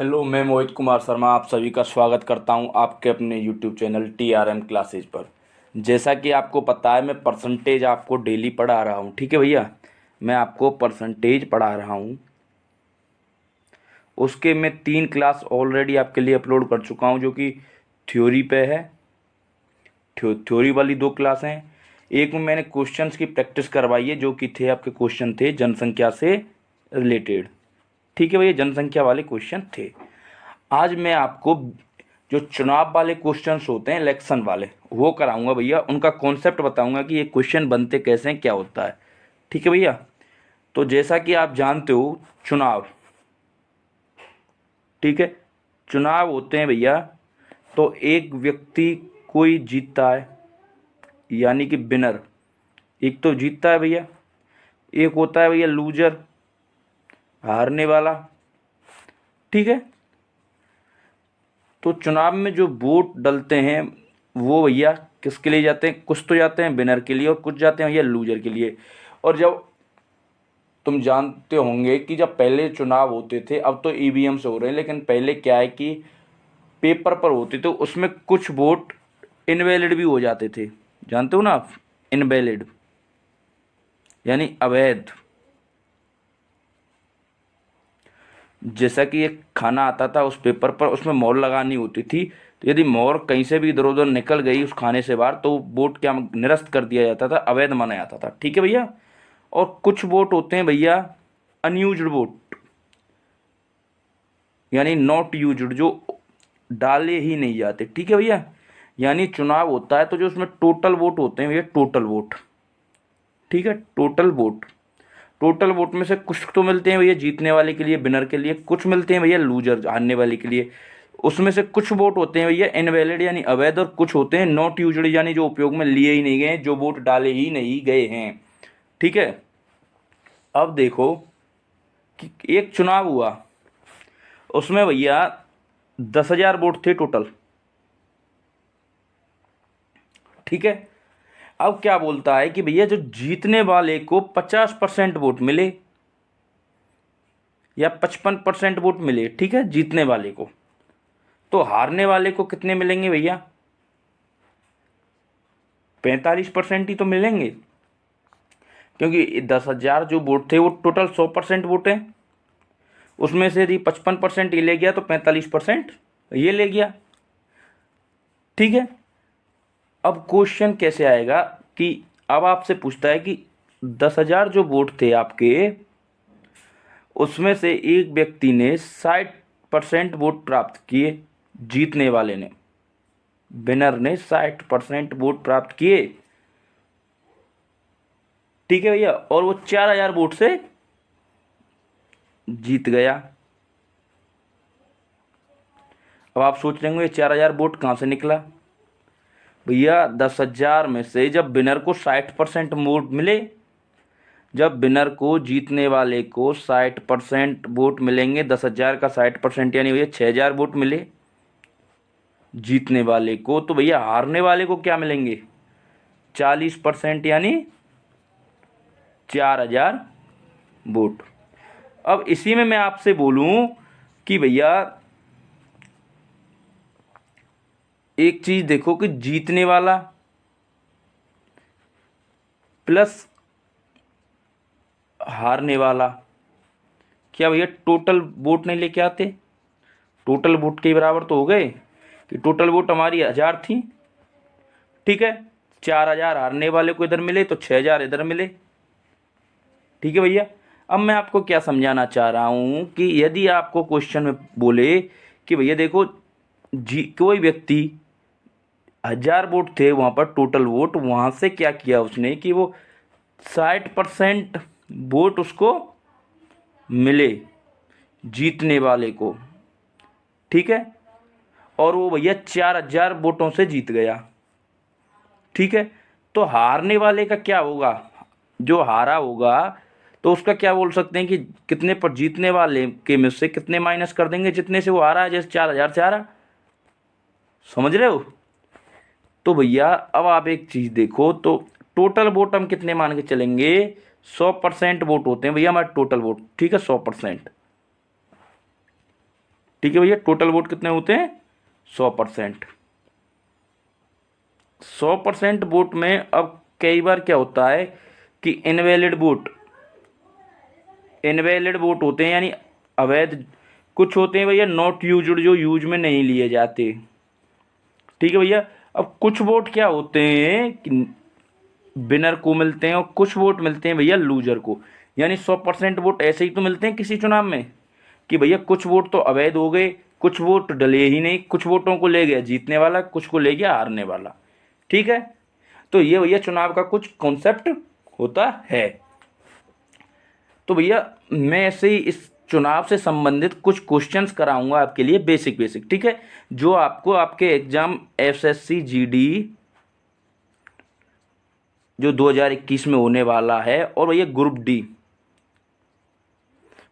Hello, मैं मोहित कुमार शर्मा आप सभी का स्वागत करता हूं आपके अपने यूट्यूब चैनल TRM क्लासेज पर। जैसा कि आपको पता है, मैं परसेंटेज आपको डेली पढ़ा रहा हूं। ठीक है भैया, मैं आपको परसेंटेज पढ़ा रहा हूं। उसके मैं 3 क्लास ऑलरेडी आपके लिए अपलोड कर चुका हूं, जो कि थ्योरी पे है। थ्योरी वाली 2 क्लास हैं। एक में मैंने क्वेश्चंस की प्रैक्टिस करवाई है, जो कि थे आपके क्वेश्चन थे जनसंख्या से रिलेटेड। ठीक है भैया, जनसंख्या वाले क्वेश्चन थे। आज मैं आपको जो चुनाव वाले क्वेश्चंस होते हैं, इलेक्शन वाले, वो कराऊंगा भैया। उनका कॉन्सेप्ट बताऊंगा कि ये क्वेश्चन बनते कैसे हैं, क्या होता है। ठीक है भैया। तो जैसा कि आप जानते हो, चुनाव, ठीक है, चुनाव होते हैं भैया। तो एक व्यक्ति कोई जीतता है, यानी कि विनर एक तो जीतता है भैया। एक होता है भैया लूजर, हारने वाला। ठीक है। तो चुनाव में जो वोट डलते हैं वो भैया किसके लिए जाते हैं? कुछ तो जाते हैं विनर के लिए और कुछ जाते हैं भैया लूजर के लिए। और जब तुम जानते होंगे कि जब पहले चुनाव होते थे, अब तो ईवीएम से हो रहे हैं, लेकिन पहले क्या है कि पेपर पर होते थे, उसमें कुछ वोट इनवैलिड भी हो जाते थे। जानते हो ना आप? इनवैलिड यानी अवैध। जैसा कि एक खाना आता था उस पेपर पर, उसमें मोहर लगानी होती थी। तो यदि मोहर कहीं से भी इधर उधर निकल गई उस खाने से बाहर, तो वोट क्या निरस्त कर दिया जाता था, अवैध माना जाता था। ठीक है भैया। और कुछ वोट होते हैं भैया अनयूज्ड वोट, यानी नॉट यूज्ड, जो डाले ही नहीं जाते। ठीक है भैया। यानी चुनाव होता है तो जो उसमें टोटल वोट होते हैं भैया, टोटल वोट, ठीक है, टोटल वोट, टोटल वोट में से कुछ तो मिलते हैं भैया जीतने वाले के लिए, विनर के लिए, कुछ मिलते हैं भैया लूजर, हारने वाले के लिए। उसमें से कुछ वोट होते हैं भैया इनवैलिड यानी अवैध, और कुछ होते हैं नॉट यूज्ड यानी जो उपयोग में लिए ही नहीं गए, जो वोट डाले ही नहीं गए हैं। ठीक है। अब देखो कि एक चुनाव हुआ, उसमें भैया 10,000 वोट थे टोटल। ठीक है। अब क्या बोलता है कि भैया जो जीतने वाले को 50% वोट मिले या 55% वोट मिले, ठीक है, जीतने वाले को, तो हारने वाले को कितने मिलेंगे भैया? 45% ही तो मिलेंगे, क्योंकि 10,000 जो वोट थे वो टोटल 100% वोट हैं। उसमें से यदि 55% ये ले गया तो 45% ये ले गया। ठीक है। अब क्वेश्चन कैसे आएगा कि अब आपसे पूछता है कि 10,000 जो वोट थे आपके, उसमें से एक व्यक्ति ने 60% वोट प्राप्त किए, जीतने वाले ने, विनर ने 60% वोट प्राप्त किए। ठीक है भैया। और वो 4,000 वोट से जीत गया। अब आप सोच रहे होंगे 4,000 वोट कहाँ से निकला? भैया 10,000 में से जब विनर को 60% वोट मिले, जब विनर को, जीतने वाले को 60% वोट मिलेंगे, 10,000 का 60% यानी भैया 6,000 वोट मिले जीतने वाले को, तो भैया हारने वाले को क्या मिलेंगे? 40% यानी 4,000 वोट। अब इसी में मैं आपसे बोलूं कि भैया एक चीज देखो कि जीतने वाला प्लस हारने वाला, क्या भैया टोटल वोट नहीं लेके आते? टोटल वोट के बराबर तो हो गए कि टोटल वोट हमारी 1,000 थी। ठीक है। 4,000 हारने वाले को इधर मिले तो 6,000 इधर मिले। ठीक है भैया। अब मैं आपको क्या समझाना चाह रहा हूं कि यदि आपको क्वेश्चन में बोले कि भैया देखो जी, कोई व्यक्ति 1,000 वोट थे वहां पर टोटल वोट, वहां से क्या किया उसने कि वो 60% वोट उसको मिले जीतने वाले को। ठीक है। और वो भैया 4,000 वोटों से जीत गया। ठीक है। तो हारने वाले का क्या होगा? जो हारा होगा तो उसका क्या बोल सकते हैं कि कितने पर, जीतने वाले के में से कितने माइनस कर देंगे जितने से वो हारा है, जैसे 4,000 से हारा। समझ रहे हो? तो भैया अब आप एक चीज देखो, तो टोटल वोट हम कितने मान के चलेंगे? 100% वोट होते हैं भैया हमारे टोटल वोट। ठीक है, 100%। ठीक है भैया। टोटल वोट कितने होते हैं? 100%। 100% वोट में अब कई बार क्या होता है कि इनवैलिड वोट होते हैं, यानी अवैध। कुछ होते हैं भैया नॉट यूज्ड, जो यूज में नहीं लिए जाते। ठीक है भैया। अब कुछ वोट क्या होते हैं कि विनर को मिलते हैं और कुछ वोट मिलते हैं भैया लूजर को। यानी 100% वोट ऐसे ही तो मिलते हैं किसी चुनाव में कि भैया कुछ वोट तो अवैध हो गए, कुछ वोट डले ही नहीं, कुछ वोटों को ले गया जीतने वाला, कुछ को ले गया हारने वाला। ठीक है। तो ये भैया चुनाव का कुछ कॉन्सेप्ट होता है। तो भैया मैं ऐसे ही इस चुनाव से संबंधित कुछ क्वेश्चंस कराऊंगा आपके लिए, बेसिक। ठीक है, जो आपको आपके एग्जाम एसएससी जीडी जो 2021 में होने वाला है, और भैया ग्रुप डी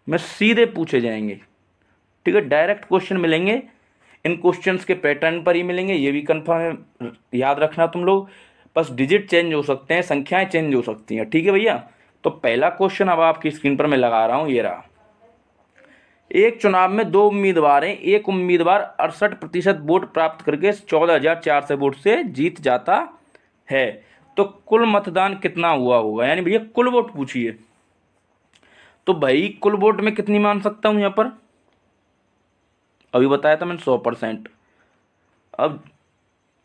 में सीधे पूछे जाएंगे। ठीक है, डायरेक्ट क्वेश्चन मिलेंगे। इन क्वेश्चंस के पैटर्न पर ही मिलेंगे, ये भी कंफर्म याद रखना तुम लोग। बस डिजिट चेंज हो सकते हैं, संख्याएं चेंज हो सकती हैं। ठीक है भैया। तो पहला क्वेश्चन अब आपकी स्क्रीन पर मैं लगा रहा हूं, ये रहा। एक चुनाव में दो उम्मीदवार हैं, एक उम्मीदवार 68% वोट प्राप्त करके 14,400 वोट से जीत जाता है, तो कुल मतदान कितना हुआ होगा? यानी भैया कुल वोट पूछिए। तो भाई कुल वोट में कितनी मान सकता हूं? यहां पर अभी बताया था मैंने 100%। अब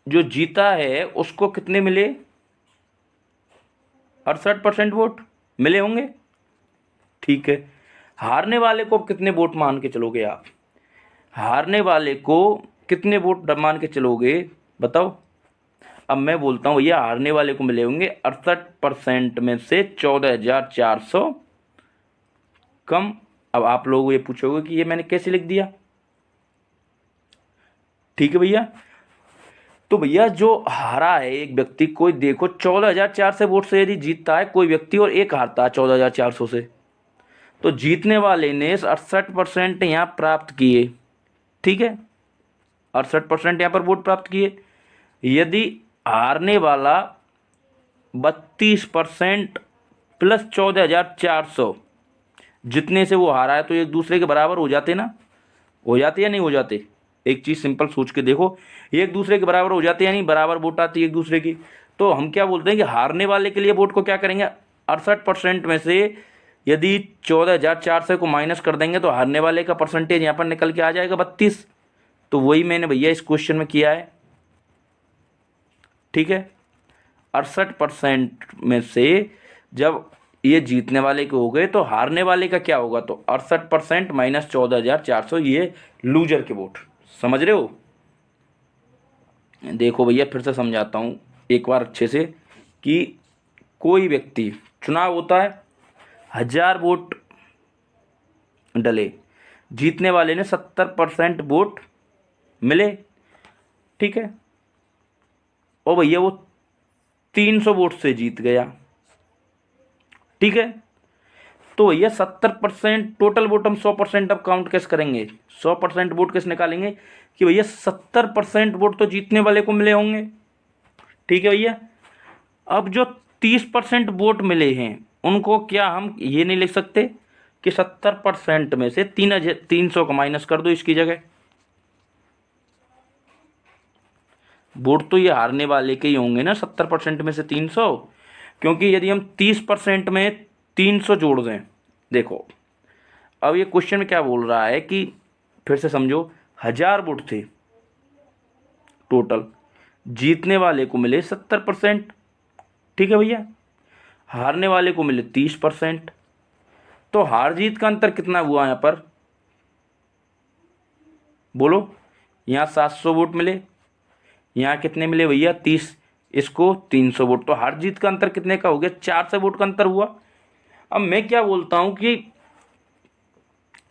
जो जीता है उसको कितने मिले? 68% वोट मिले होंगे। ठीक है। हारने वाले को कितने वोट मान के चलोगे आप? हारने वाले को कितने वोट मान के चलोगे बताओ? अब मैं बोलता हूं भैया हारने वाले को मिले होंगे 68% में से 14,400 कम। अब आप लोग ये पूछोगे कि ये मैंने कैसे लिख दिया? ठीक है भैया। तो भैया जो हारा है एक व्यक्ति, कोई देखो 14,400 वोट से यदि जीतता है कोई व्यक्ति और एक हारता है 14,400 से, तो जीतने वाले ने 68% यहाँ प्राप्त किए। ठीक है, 68% यहाँ पर वोट प्राप्त किए। यदि हारने वाला 32% प्लस 14,400, जितने से वो हारा है, तो एक दूसरे के बराबर हो जाते ना? हो जाते या नहीं हो जाते? एक चीज़ सिंपल सोच के देखो, एक दूसरे के बराबर हो जाते, यानी बराबर वोट आती है एक दूसरे की। तो हम क्या बोलते हैं कि हारने वाले के लिए वोट को क्या करेंगे? 68% में से यदि 14,400 को माइनस कर देंगे तो हारने वाले का परसेंटेज यहाँ पर निकल के आ जाएगा 32। तो वही मैंने भैया इस क्वेश्चन में किया है। ठीक है, 68% में से जब ये जीतने वाले के हो गए तो हारने वाले का क्या होगा? तो 68% माइनस 14,400, ये लूजर के वोट। समझ रहे हो? देखो भैया फिर से समझाता हूँ एक बार अच्छे से, कि कोई व्यक्ति, चुनाव होता है, 1000 वोट डले, जीतने वाले ने 70% वोट मिले। ठीक है, और भैया वो 300 वोट से जीत गया। ठीक है, तो भैया 70% टोटल वोट हम 100% अब काउंट कैसे करेंगे? 100% वोट कैसे निकालेंगे कि भैया 70% वोट तो जीतने वाले को मिले होंगे। ठीक है भैया। अब जो 30% वोट मिले हैं उनको क्या हम ये नहीं लिख सकते कि 70% में से 300 को माइनस कर दो इसकी जगह? वोट तो ये हारने वाले के ही होंगे ना 70% में से 300, क्योंकि यदि हम 30% में 300 जोड़ दें, देखो अब ये क्वेश्चन में क्या बोल रहा है कि फिर से समझो, 1000 वोट थे टोटल, जीतने वाले को मिले 70%। ठीक है भैया, हारने वाले को मिले 30%। तो हार जीत का अंतर कितना हुआ यहाँ पर? बोलो। यहाँ 700 वोट मिले, यहाँ कितने मिले भैया? 30, इसको 300 वोट। तो हार जीत का अंतर कितने का हो गया? 400 वोट का अंतर हुआ। अब मैं क्या बोलता हूं कि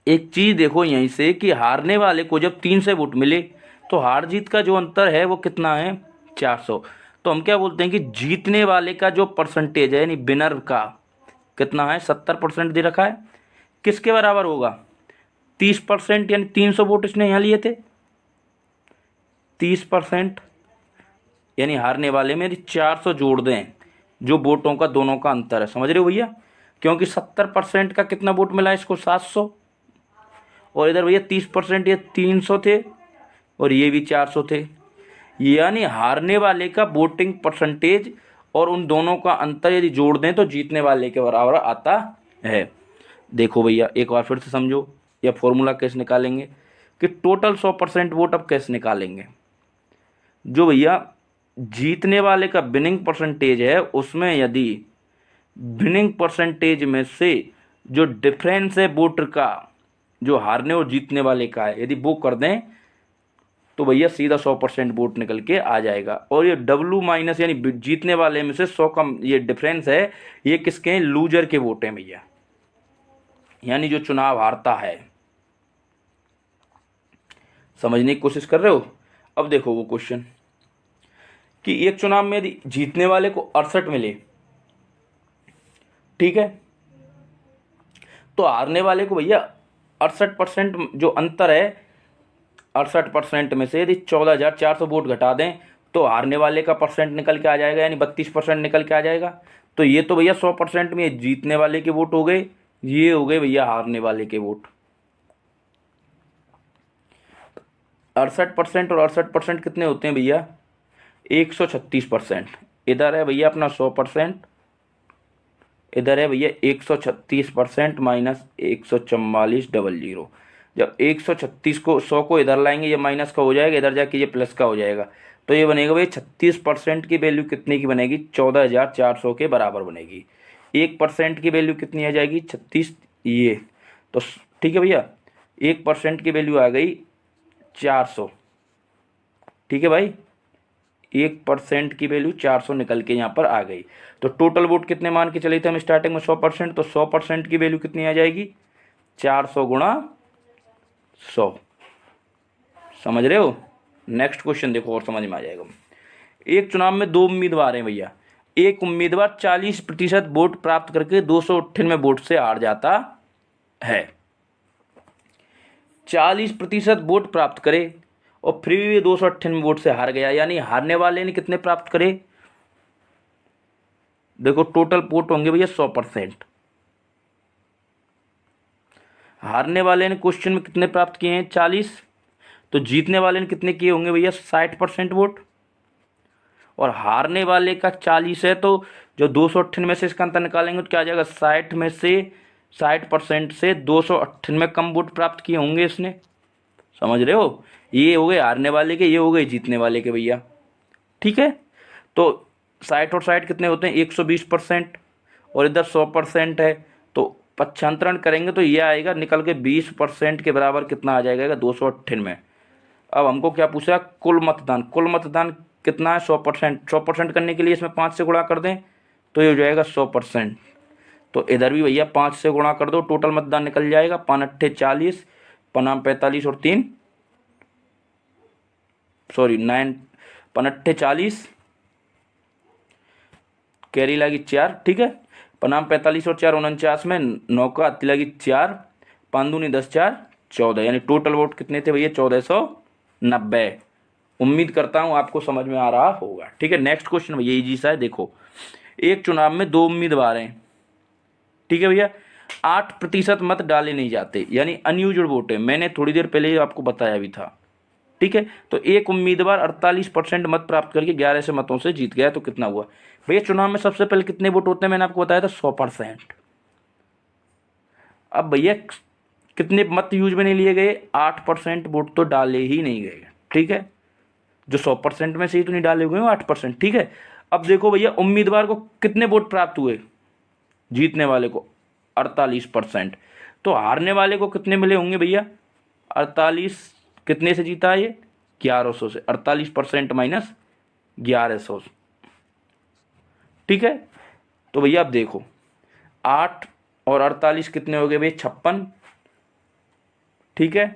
एक चीज देखो यहीं से, कि हारने वाले को जब 300 वोट मिले तो हार जीत का जो अंतर है वो कितना है? 400। तो हम क्या बोलते हैं कि जीतने वाले का जो परसेंटेज है, यानी विनर का कितना है? 70% दे रखा है। किसके बराबर होगा? 30%, यानी 300 वोट इसने यहाँ लिए थे, 30%, यानी हारने वाले में यदि 400 जोड़ दें, जो वोटों का दोनों का अंतर है। समझ रहे हो भैया? क्योंकि 70% का कितना वोट मिला इसको? 700, और इधर भैया 30%, ये 300 थे और ये भी 400 थे। यानी हारने वाले का वोटिंग परसेंटेज और उन दोनों का अंतर यदि जोड़ दें तो जीतने वाले के बराबर आता है। देखो भैया एक बार फिर से समझो, या फॉर्मूला कैसे निकालेंगे कि टोटल 100% वोट अब कैसे निकालेंगे। जो भैया जीतने वाले का विनिंग परसेंटेज है, उसमें यदि विनिंग परसेंटेज में से जो डिफरेंस है वोटर का, जो हारने और जीतने वाले का है, यदि वो कर दें तो भैया सीधा 100% वोट निकल के आ जाएगा। और ये डब्लू माइनस यानी जीतने वाले में से 100 का ये डिफरेंस है, ये किसके हैं? लूजर के वोट हैं भैया, यानी जो चुनाव हारता है। समझने की कोशिश कर रहे हो? अब देखो वो क्वेश्चन कि एक चुनाव में यदि जीतने वाले को 68 मिले, ठीक है, तो हारने वाले को भैया 68% जो अंतर है, 68% में से यदि 14,400 वोट घटा दें तो हारने वाले का परसेंट निकल के आ जाएगा, यानी 32% निकल के आ जाएगा। तो ये तो भैया 100% में जीतने वाले के वोट हो गए, ये हो गए भैया हारने वाले के वोट। 68% और 68% कितने होते हैं भैया? 136%। इधर है भैया अपना 100%, इधर है भैया 136% माइनस 144,000। जब 136 को 100 को इधर लाएंगे, ये माइनस का हो जाएगा, इधर जाके ये प्लस का हो जाएगा, तो ये बनेगा भाई 36% की वैल्यू कितने की बनेगी? 14,400 के बराबर बनेगी। 1% की वैल्यू कितनी आ जाएगी? 36, ये तो ठीक है भैया। 1% की वैल्यू आ गई 400, ठीक है भाई, 1% की वैल्यू 400 निकल के यहाँ पर आ गई। तो टोटल वोट कितने मान के चले थे हम स्टार्टिंग में? 100%, तो 100% की वैल्यू कितनी आ जाएगी? 400 गुणा 100। समझ रहे हो? नेक्स्ट क्वेश्चन देखो और समझ में आ जाएगा। एक चुनाव में 2 उम्मीदवार हैं भैया, एक उम्मीदवार 40% वोट प्राप्त करके 298 वोट से हार जाता है। 40% वोट प्राप्त करे और फिर भी 298 वोट से हार गया, यानी हारने वाले ने कितने प्राप्त करे? देखो टोटल वोट होंगे भैया 100%। हारने वाले ने क्वेश्चन में कितने प्राप्त किए हैं? 40। तो जीतने वाले ने कितने किए होंगे भैया? 60% वोट। और हारने वाले का 40 है, तो जो 298 में से इसका अंतर निकालेंगे तो क्या आ जाएगा? 60 में से 60% से 298 कम वोट प्राप्त किए होंगे इसने। समझ रहे हो? ये हो गए हारने वाले के, ये हो गए जीतने वाले के भैया, ठीक है। तो 60 और 60 कितने होते हैं? 120%। और इधर 100% है, तो पक्षांतरण करेंगे तो ये आएगा निकल के 20% के बराबर कितना आ जाएगा? 298। अब हमको क्या पूछा? कुल मतदान। कुल मतदान कितना है? 100%। 100% करने के लिए इसमें 5 से गुणा कर दें तो ये हो जाएगा 100%। तो इधर भी भैया 5 से गुणा कर दो, टोटल मतदान निकल जाएगा 5 अट्ठे 40, 5 45 और 3 सॉरी 9 5 अट्ठे 40, कैरी लगी 4, ठीक है। 5 45 और 4 49 में 9 का अति लगी 4, 5 दूनी 10 4 14, यानी टोटल वोट कितने थे भैया? 1490। उम्मीद करता हूँ आपको समझ में आ रहा होगा, ठीक है। नेक्स्ट क्वेश्चन भैया इजी सा है। देखो एक चुनाव में 2 उम्मीदवार हैं, ठीक है भैया, 8% मत डाले नहीं जाते, यानी अनयूज्ड वोट है। मैंने थोड़ी देर पहले आपको बताया भी था, ठीक है। तो एक उम्मीदवार 48% मत प्राप्त करके 11 से मतों से जीत गया, तो कितना हुआ भैया? चुनाव में सबसे पहले कितने वोट होते हैं? मैंने आपको बताया था 100%। अब भैया कितने मत यूज में नहीं लिए गए? 8% वोट तो डाले ही नहीं गए, ठीक है। जो 100% में से ही तो नहीं डाले हुए हैं 8%, ठीक है। अब देखो भैया उम्मीदवार को कितने वोट प्राप्त हुए? जीतने वाले को 48%। तो हारने वाले को कितने मिले होंगे भैया? 48 कितने से जीता है ये? 1100 से। 48% माइनस 1100, ठीक है। तो भैया अब देखो 8 और 48 कितने हो गए भैया? 56, ठीक है।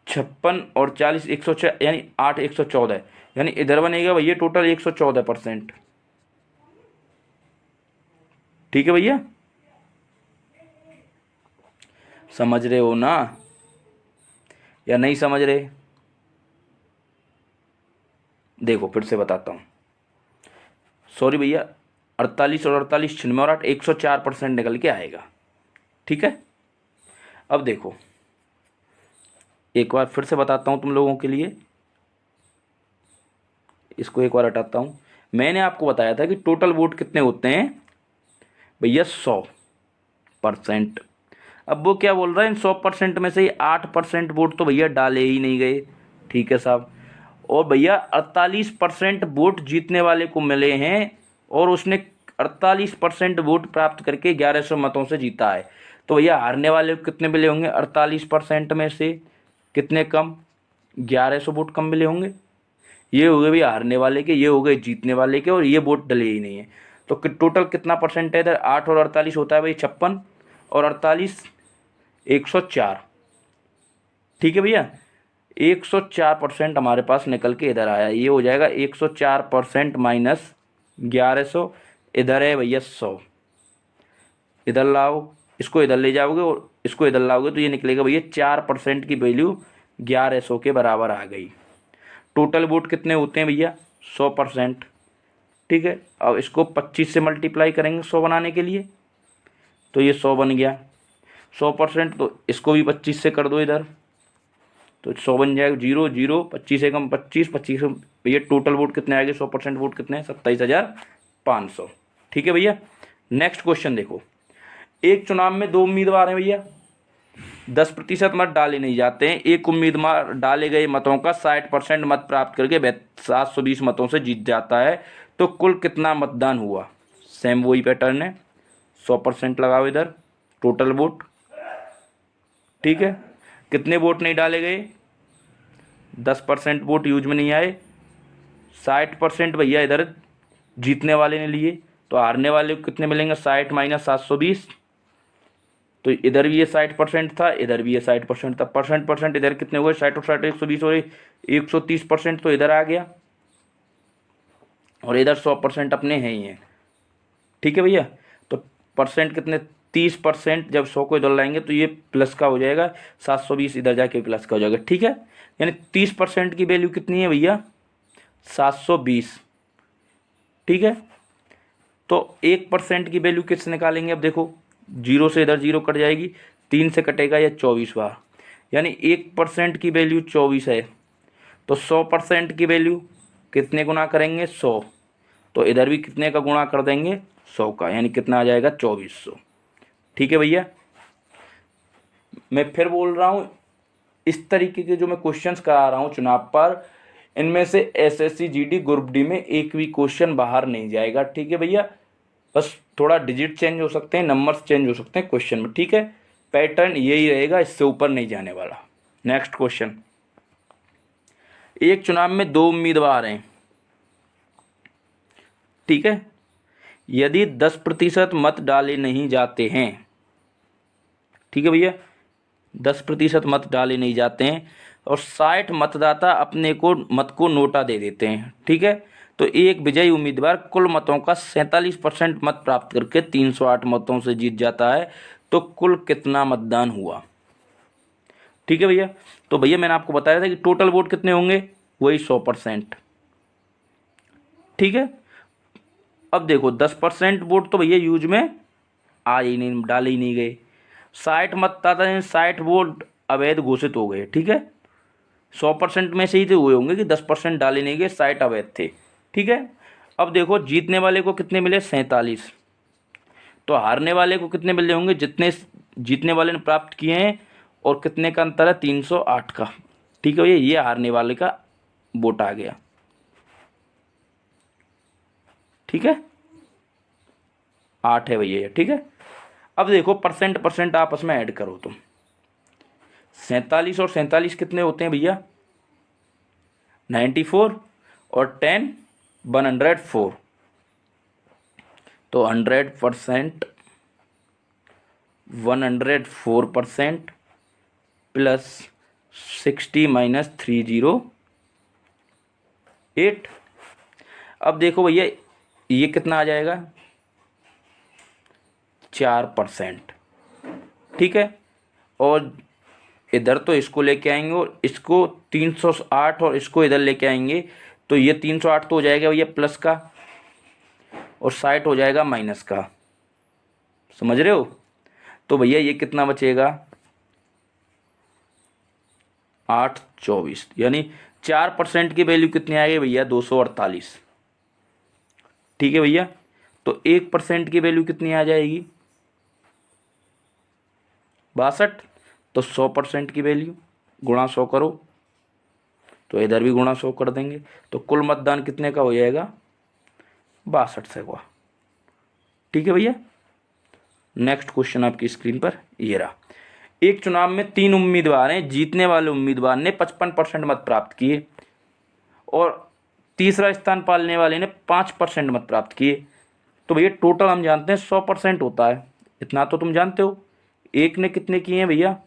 56 और 40 106, यानी 8 114, यानी इधर बनेगा भैया टोटल 114%, ठीक है भैया। समझ रहे हो ना या नहीं समझ रहे? देखो फिर से बताता हूँ, सॉरी भैया, 48 और 48 96 और 8 104% निकल के आएगा, ठीक है। अब देखो एक बार फिर से बताता हूँ तुम लोगों के लिए, इसको एक बार हटाता हूँ। मैंने आपको बताया था कि टोटल वोट कितने होते हैं भैया, 100%। अब वो क्या बोल रहा है, इन 100% में से ही 8% वोट तो भैया डाले ही नहीं गए, ठीक है साहब। और भैया 48% वोट जीतने वाले को मिले हैं, और उसने 48% वोट प्राप्त करके 1100 मतों से जीता है। तो भैया हारने वाले को कितने मिले होंगे, 48% में से कितने कम, 1100 वोट कम मिले होंगे। ये हो गए भैया हारने वाले के, ये हो गए जीतने वाले के, और ये वोट डले ही नहीं है। तो टोटल कितना परसेंट है इधर, 8 और 48 होता है भाई 56, और 48 104, ठीक है भैया। 104% हमारे पास निकल के इधर आया, ये हो जाएगा 104% माइनस 1100, इधर है भैया 100। इधर लाओ, इसको इधर ले जाओगे और इसको इधर लाओगे तो ये निकलेगा भैया 4% की वैल्यू 1100 के बराबर आ गई। टोटल वोट कितने होते हैं भैया, 100%, ठीक है। अब इसको 25 से मल्टीप्लाई करेंगे 100 बनाने के लिए, तो ये 100 बन गया। 100%, तो इसको भी 25 से कर दो इधर, तो 100 बन जाएगा। 0 0, 25 एकम 25, 25 भैया टोटल वोट कितने आएंगे, 100% वोट कितने हैं, 27,500, ठीक है भैया। नेक्स्ट क्वेश्चन देखो, एक चुनाव में 2 उम्मीदवार हैं भैया, 10% मत डाले नहीं जाते हैं। एक उम्मीदवार डाले गए मतों का 60% मत प्राप्त करके 720 मतों से जीत जाता है, तो कुल कितना मतदान हुआ। सेम वही पैटर्न है, 100% लगाओ इधर, टोटल वोट, ठीक है। कितने वोट नहीं डाले गए, 10% वोट यूज में नहीं आए। 60% भैया इधर जीतने वाले ने लिए, तो हारने वाले को कितने मिलेंगे, 60 माइनस 720, तो इधर भी ये 60% था, इधर भी ये 60% था। परसेंट इधर कितने हुए, 60 और 60 120 और 130%, तो इधर आ गया, और इधर 100% अपने हैं ही हैं, ठीक है भैया। तो परसेंट कितने, 30%, जब 100 को इधर लाएंगे तो ये प्लस का हो जाएगा, 720 इधर जाके प्लस का हो जाएगा, ठीक है। यानी 30% की वैल्यू कितनी है भैया, 720, ठीक है। तो 1% की वैल्यू किससे निकालेंगे, अब देखो 0 से इधर 0 कट जाएगी, 3 से कटेगा या 24 बार, यानी 1% की वैल्यू 24 है। तो 100% की वैल्यू कितने गुना करेंगे, 100, तो इधर भी कितने का गुणा कर देंगे, 100 का, यानी कितना आ जाएगा, 2400, ठीक है भैया। मैं फिर बोल रहा हूँ, इस तरीके के जो मैं क्वेश्चंस करा रहा हूँ चुनाव पर, इनमें से एसएससी जीडी ग्रुप डी में एक भी क्वेश्चन बाहर नहीं जाएगा, ठीक है भैया। बस थोड़ा डिजिट चेंज हो सकते हैं, नंबर्स चेंज हो सकते हैं क्वेश्चन में, ठीक है। पैटर्न यही रहेगा, इससे ऊपर नहीं जाने वाला। नेक्स्ट क्वेश्चन, एक चुनाव में 2 उम्मीदवार हैं, ठीक है। यदि 10% मत डाले नहीं जाते हैं, ठीक है भैया, 10% मत डाले नहीं जाते हैं, और 60 मतदाता अपने को मत को नोटा दे देते हैं, ठीक है। तो एक विजयी उम्मीदवार कुल मतों का 47% मत प्राप्त करके 308 मतों से जीत जाता है, तो कुल कितना मतदान हुआ, ठीक है भैया। तो भैया मैंने आपको बताया था कि टोटल वोट कितने होंगे, वही 100%, ठीक है। अब देखो 10% वोट तो भैया यूज में आ ही नहीं, डाले ही नहीं गए। 60 मतदाता हैं, 60 वोट अवैध घोषित हो गए, ठीक है। 100% में से ही तो हुए होंगे कि 10% डाले नहीं गए, 60 अवैध थे, ठीक है। अब देखो जीतने वाले को कितने मिले, 47, तो हारने वाले को कितने मिले होंगे, जितने जीतने वाले ने प्राप्त किए हैं और कितने का अंतर है, 308 का, ठीक है भैया। ये हारने वाले का वोट आ गया, ठीक है, 8 है भैया, ठीक है। अब देखो परसेंट आपस में ऐड करो तुम, 47 और 47 कितने होते हैं भैया, 94, और 10 104, तो 100% 104% प्लस 60 माइनस 308। अब देखो भैया ये कितना आ जाएगा, 4%, ठीक है। और इधर तो इसको लेके आएंगे और इसको 308 और इसको इधर लेके आएंगे, तो ये 308 तो हो जाएगा भैया प्लस का, और 60 हो जाएगा माइनस का, समझ रहे हो। तो भैया ये कितना बचेगा, 8 24 यानी 4% की वैल्यू कितनी आ गई भैया 248। ठीक है भैया, तो 1% की वैल्यू कितनी आ जाएगी 62। तो 100% की वैल्यू गुणा 100 करो, तो इधर भी गुणा 100 कर देंगे, तो कुल मतदान कितने का हो जाएगा 62 से हुआ। ठीक है भैया, नेक्स्ट क्वेश्चन आपकी स्क्रीन पर ये रहा। एक चुनाव में 3 उम्मीदवार हैं, जीतने वाले उम्मीदवार ने 55% मत प्राप्त किए और तीसरा स्थान पाने वाले ने 5% मत प्राप्त किए। तो भैया टोटल हम जानते हैं 100% होता है, इतना तो तुम जानते हो। एक ने कितने किए हैं भैया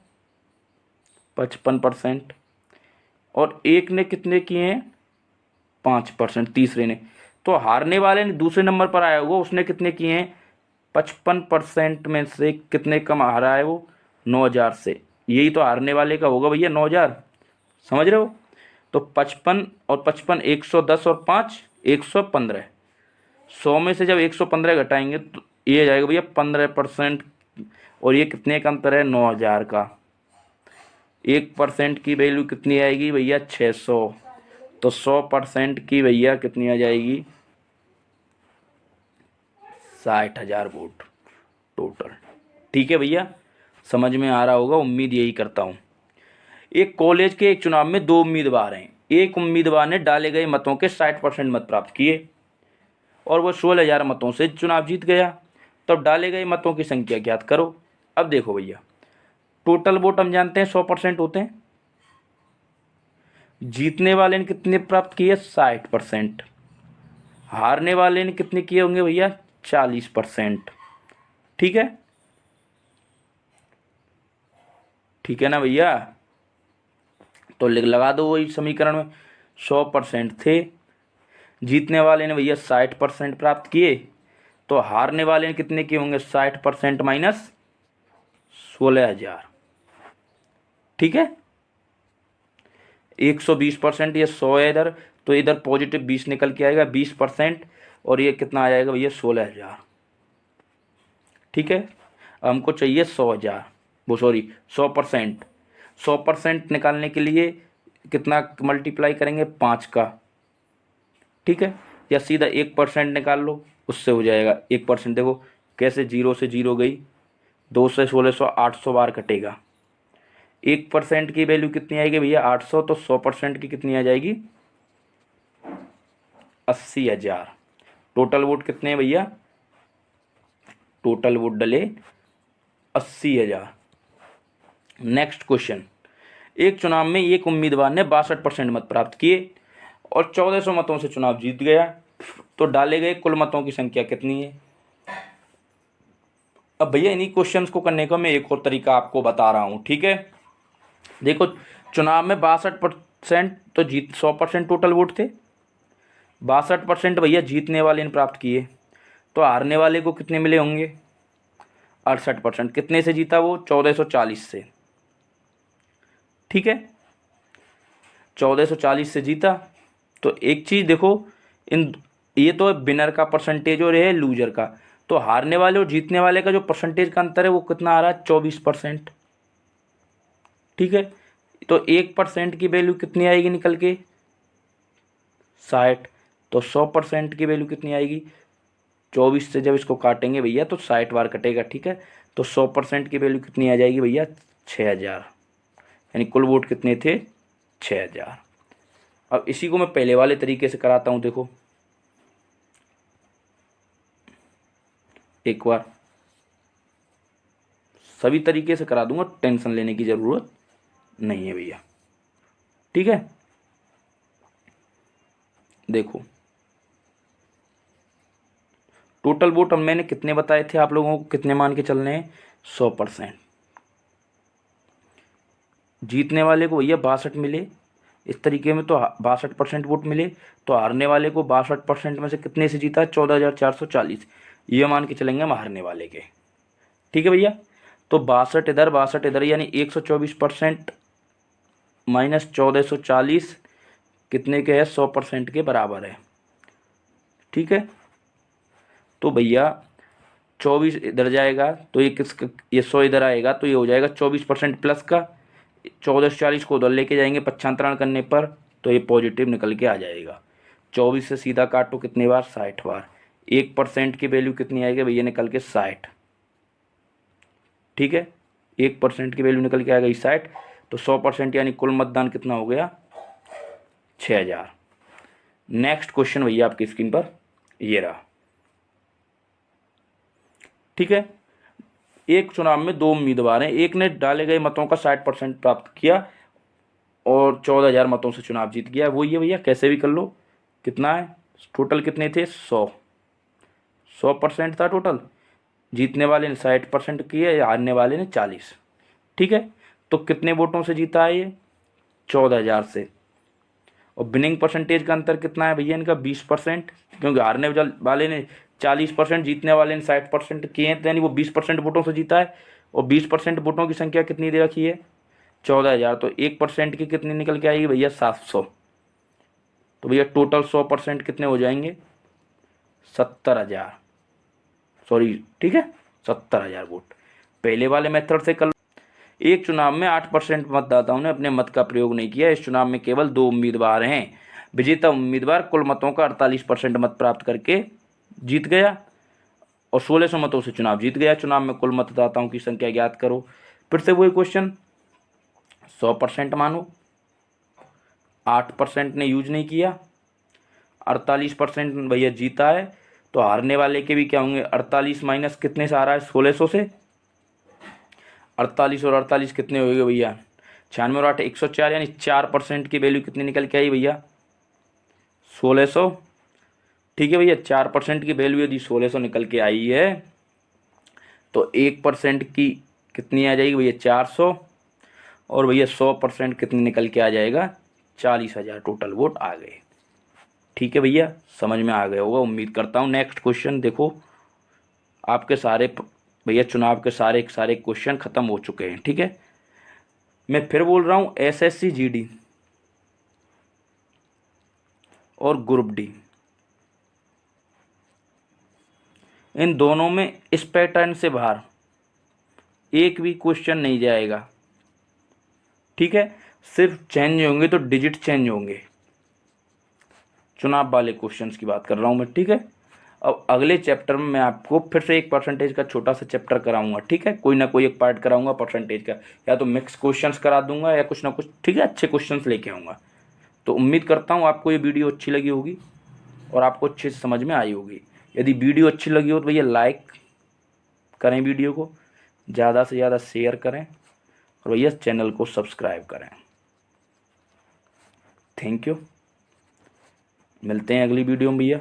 55% और एक ने कितने किए हैं 5% तीसरे ने। तो हारने वाले ने दूसरे नंबर पर आया होगा, उसने कितने किए हैं 55% में से कितने कम हारा है वो 9000 से। यही तो हारने वाले का होगा भैया 9000, समझ रहे हो। तो 55 और 55 110 और 5 115। 100 में से जब 115 घटाएंगे तो ये जाएगा भैया 15%। और ये कितने का अंतर है 9000 का। 1% की वैल्यू कितनी आएगी भैया 600। तो 100% की भैया कितनी आ जाएगी 60,000 वोट टोटल। ठीक है भैया, समझ में आ रहा होगा, उम्मीद यही करता हूँ। एक कॉलेज के एक चुनाव में 2 उम्मीदवार हैं। एक उम्मीदवार ने डाले गए मतों के 60% मत प्राप्त किए और वह 16,000 मतों से चुनाव जीत गया। तब डाले गए मतों की संख्या ज्ञात करो। अब देखो भैया, टोटल वोट हम जानते हैं 100% होते हैं। जीतने वाले ने कितने प्राप्त किए 60%। हारने वाले ने कितने किए होंगे भैया 40%। ठीक है, ठीक है ना भैया। तो लगा दो वही समीकरण में, 100% थे, जीतने वाले ने भैया 60% प्राप्त किए, तो हारने वाले ने कितने किए होंगे 60% माइनस 16,000। ठीक है, 120% ये 100 है इधर, तो इधर पॉजिटिव 20 निकल के आएगा 20%, और ये कितना आ जाएगा भैया 16,000। ठीक है, हमको चाहिए 100,000, वो सॉरी 100%। 100% निकालने के लिए कितना मल्टीप्लाई करेंगे 5 का। ठीक है, या सीधा 1% निकाल लो, उससे हो जाएगा 1%। देखो कैसे 0 से 0 गई, 2 से 1600 800 बार कटेगा। 1% की वैल्यू कितनी आएगी भैया 800, तो 100% की कितनी आ जाएगी 80,000। टोटल वोट कितने हैं भैया, टोटल वोट डले 80,000। नेक्स्ट क्वेश्चन, एक चुनाव में एक उम्मीदवार ने 62% मत प्राप्त किए और 1400 मतों से चुनाव जीत गया। तो डाले गए कुल मतों की संख्या कितनी है। अब भैया इन्हीं क्वेश्चंस को करने का मैं एक और तरीका आपको बता रहा हूँ। ठीक है, देखो चुनाव में 62% तो जीत 100% टोटल वोट थे, 62% भैया जीतने वाले ने प्राप्त किए, तो हारने वाले को कितने मिले होंगे 68%। कितने से जीता वो 1440 से। ठीक है, 1440 से जीता। तो एक चीज़ देखो, इन ये तो विनर का परसेंटेज और ये है लूजर का। तो हारने वाले और जीतने वाले का जो परसेंटेज का अंतर है वो कितना आ रहा है 24%। ठीक है, तो 1% की वैल्यू कितनी आएगी निकल के 60। तो 100% की वैल्यू कितनी आएगी 24 से जब इसको काटेंगे भैया तो 60 बार कटेगा। ठीक है, तो 100% की वैल्यू कितनी आ जाएगी भैया 6,000, यानी कुल वोट कितने थे 6,000। अब इसी को मैं पहले वाले तरीके से कराता हूँ। देखो एक बार सभी तरीके से करा दूंगा, टेंशन लेने की ज़रूरत नहीं है भैया। ठीक है, देखो टोटल वोट अब मैंने कितने बताए थे आप लोगों को, कितने मान के चलने हैं 100%। जीतने वाले को भैया 62 मिले, इस तरीके में तो 62% वोट मिले। तो हारने वाले को 62% में से कितने से जीता 14,440, ये मान के चलेंगे हम हारने वाले के। ठीक है भैया, तो 62 इधर यानी 124% माइनस 1440 कितने के है 100% के बराबर है। ठीक है, तो भैया 24 इधर जाएगा तो ये 100 इधर आएगा, तो ये हो जाएगा 24% प्लस का 14 से 40 को उधर लेके जाएंगे पक्षांतरण करने पर, तो ये पॉजिटिव निकल के आ जाएगा। 24 से सीधा काटो कितने बार, 60 बार। 1% की वैल्यू कितनी आएगी भैया निकल के 60, ठीक है। 1% की वैल्यू निकल के आ गई 60, तो 100% यानी कुल मतदान कितना हो गया, 6000। नेक्स्ट क्वेश्चन भैया आपकी स्क्रीन पर ये रहा, ठीक है। एक चुनाव में 2 उम्मीदवार हैं, एक ने डाले गए मतों का 60% प्राप्त किया और 14,000 मतों से चुनाव जीत गया। वो ये भैया कैसे भी कर लो, कितना है टोटल, कितने थे 100% था टोटल। जीतने वाले ने 60% किया या हारने वाले ने 40, ठीक है। तो कितने वोटों से जीता है ये, 14,000 से। और विनिंग परसेंटेज का अंतर कितना है भैया इनका, 20%, क्योंकि हारने वाले ने 40%, जीतने वाले ने 60% किए हैं, तो यानी वो 20% वोटों से जीता है। और 20% वोटों की संख्या कितनी दे रखी है, 14,000, तो 1% की कितनी निकल के आएगी भैया, 700। तो भैया टोटल 100% कितने हो जाएंगे, 70,000, सॉरी, ठीक है, 70,000 वोट। पहले वाले मेथड से कल एक चुनाव में 8% मतदाताओं ने अपने मत का प्रयोग नहीं किया। इस चुनाव में केवल 2 उम्मीदवार हैं। विजेता उम्मीदवार कुल मतों का 48% मत प्राप्त करके जीत गया और 1600 मतों से चुनाव जीत गया। चुनाव में कुल मतदाताओं की संख्या ज्ञात करो। फिर से वही क्वेश्चन, 100% मानो, 8% ने यूज नहीं किया, 48% भैया जीता है, तो हारने वाले के भी क्या होंगे, 48 माइनस कितने से आ रहा है, 1600 से। 48 और 48 कितने हो गए भैया, 96 और 8 104, यानी 4% की वैल्यू कितनी निकल के आई भैया, 1600, ठीक है भैया। 4% की वैल्यू यदि 1600 निकल के आई है तो 1% की कितनी आ जाएगी भैया, 400, और भैया 100% कितनी निकल के आ जाएगा, 40,000 टोटल वोट आ गए। ठीक है भैया, समझ में आ गया होगा उम्मीद करता हूँ। नेक्स्ट क्वेश्चन देखो, आपके सारे भैया चुनाव के सारे क्वेश्चन खत्म हो चुके हैं, ठीक है। मैं फिर बोल रहा हूँ, एसएससी जीडी और ग्रुप डी, इन दोनों में इस पैटर्न से बाहर एक भी क्वेश्चन नहीं जाएगा, ठीक है। सिर्फ चेंज होंगे तो डिजिट चेंज होंगे, चुनाव वाले क्वेश्चंस की बात कर रहा हूँ मैं, ठीक है। अब अगले चैप्टर में मैं आपको फिर से एक परसेंटेज का छोटा सा चैप्टर कराऊंगा, ठीक है। कोई ना कोई एक पार्ट कराऊंगा परसेंटेज का, या तो मिक्स क्वेश्चंस करा दूंगा या कुछ ना कुछ, ठीक है, अच्छे क्वेश्चंस लेके आऊँगा। तो उम्मीद करता हूँ आपको ये वीडियो अच्छी लगी होगी और आपको अच्छे से समझ में आई होगी। यदि वीडियो अच्छी लगी हो तो भैया लाइक करें, वीडियो को ज़्यादा से ज़्यादा शेयर करें और भैया चैनल को सब्सक्राइब करें। थैंक यू, मिलते हैं अगली वीडियो में भैया।